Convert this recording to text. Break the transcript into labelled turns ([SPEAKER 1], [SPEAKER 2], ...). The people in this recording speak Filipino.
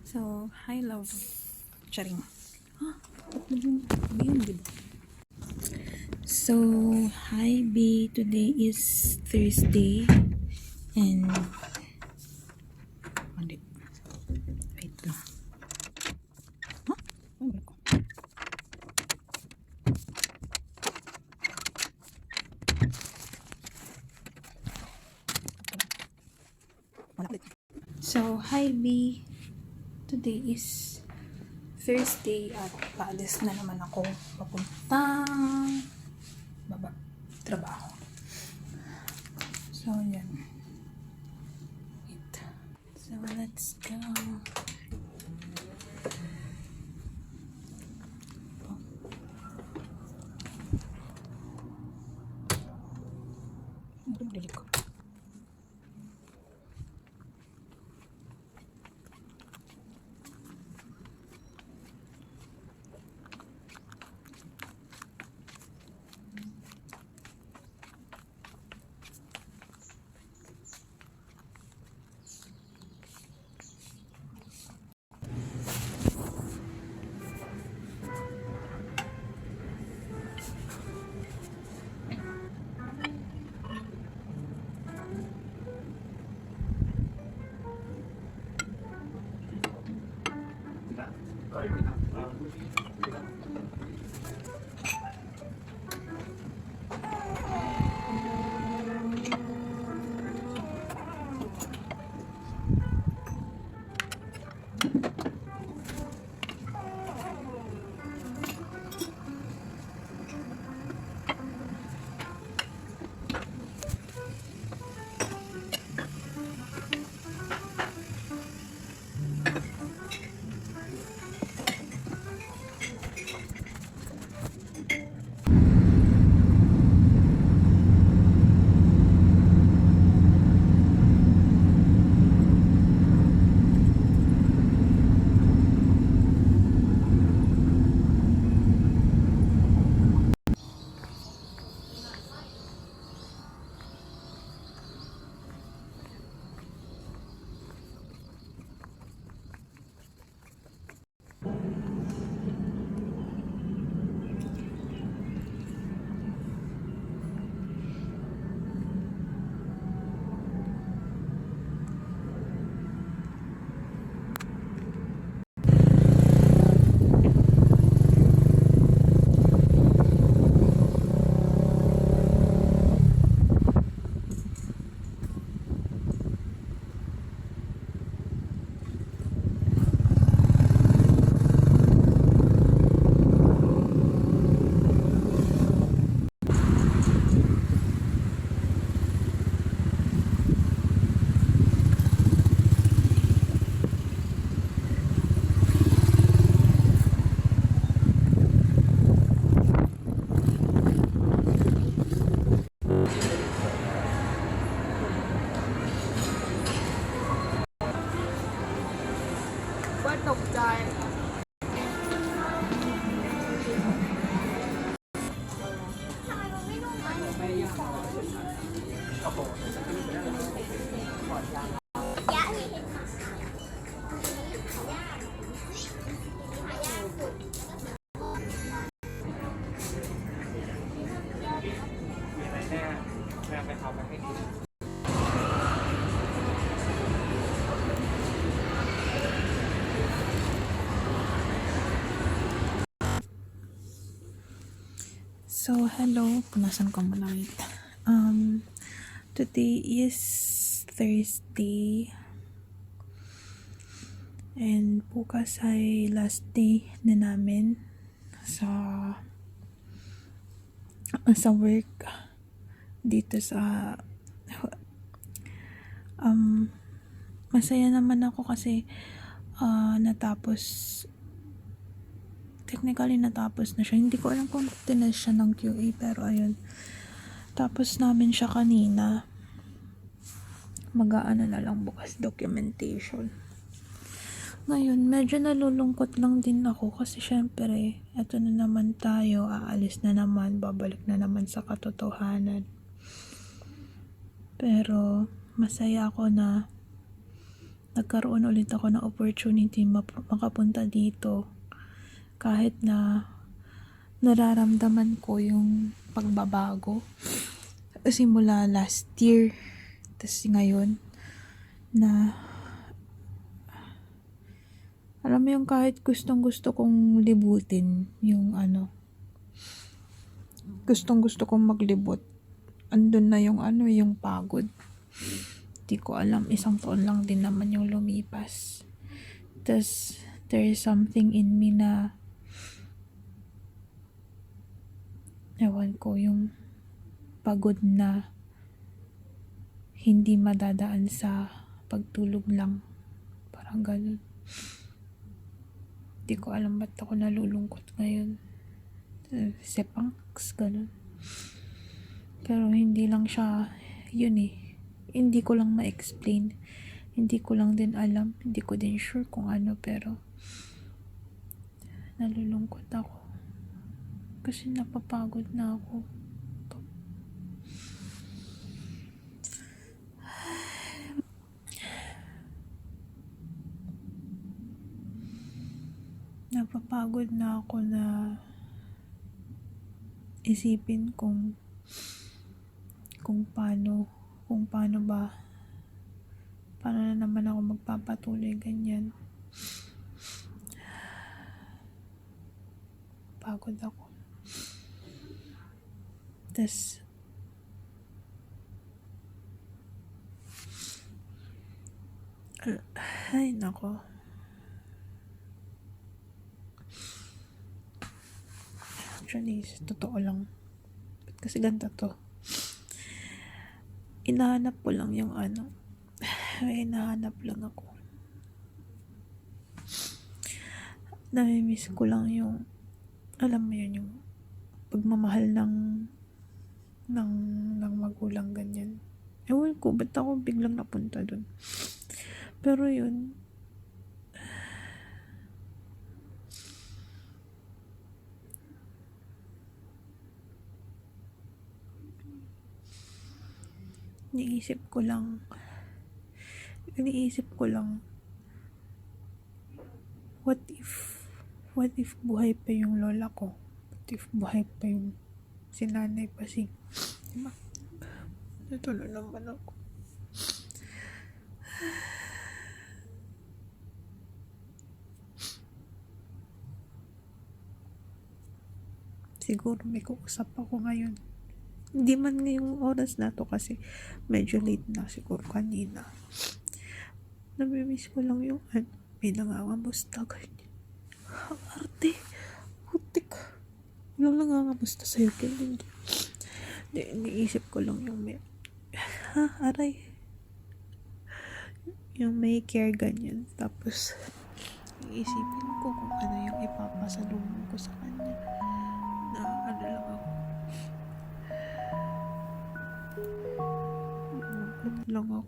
[SPEAKER 1] So, hi love. Charing. Ba't So, hi B. Today is Thursday. And, hindi. Wait lang. Huh? Ano ko? So, hi B. Today is Thursday at paalis na naman ako papuntang trabaho. So, yan. Wait. So, let's go.
[SPEAKER 2] ตกใจ แม่ไปเอาไปให้กิน
[SPEAKER 1] So, hello. Punasan ko muna wait. Today is Thursday. And bukas ay last day na namin sa work dito sa masaya naman ako kasi technically natapos na siya. Hindi ko alam kung tinas siya ng QA, pero ayun, tapos namin siya kanina. Mag-aano na lang bukas, documentation. Ngayon, medyo nalulungkot lang din ako kasi syempre, eto na naman tayo, aalis na naman, babalik na naman sa katotohanan. Pero masaya ako na nagkaroon ulit ako ng opportunity makapunta dito, kahit na nararamdaman ko yung pagbabago simula last year, tas ngayon na alam mo yung kahit gusto kong libutin yung gusto kong maglibot, andun na yung yung pagod. Di ko alam, 1 taon lang din naman yung lumipas. Tas there is something in me na ewan ko, yung pagod na hindi madadaan sa pagtulog lang, parang ganun. Di ko alam ba't ako nalulungkot ngayon. Sepangs, ganun. Pero hindi lang siya yun hindi ko lang ma-explain, hindi ko lang din alam, hindi ko din sure kung ano, pero nalulungkot ako kasi napapagod na ako. Napapagod na ako na isipin kung paano na naman ako magpapatuloy ganyan. Pagod ako. Tas ay nako, actually totoo lang, kasi ganito to, inahanap ko lang yung may hinahanap lang ako, namimiss ko lang yung alam mo yun, yung pagmamahal ng magulang, ganyan. Ewan ko ba't ako biglang napunta dun, pero yun, iniisip ko lang what if buhay pa yung lola ko, what if buhay pa yung si Nanay Pasing, diba? Natulo naman ako. Siguro may kuusap ako ngayon, hindi man ngayong oras na to kasi medyo late na, siguro kanina. Namimiss ko lang yung may nangangamusta ganyan. Ang arte, putik, walang nangangamusta sa'yo ganyan. Iniisip ko lang yung may aray, yung may care ganyan, tapos iisipin ko kung ano yung ipapasalubong ko sa kanya, na lang ako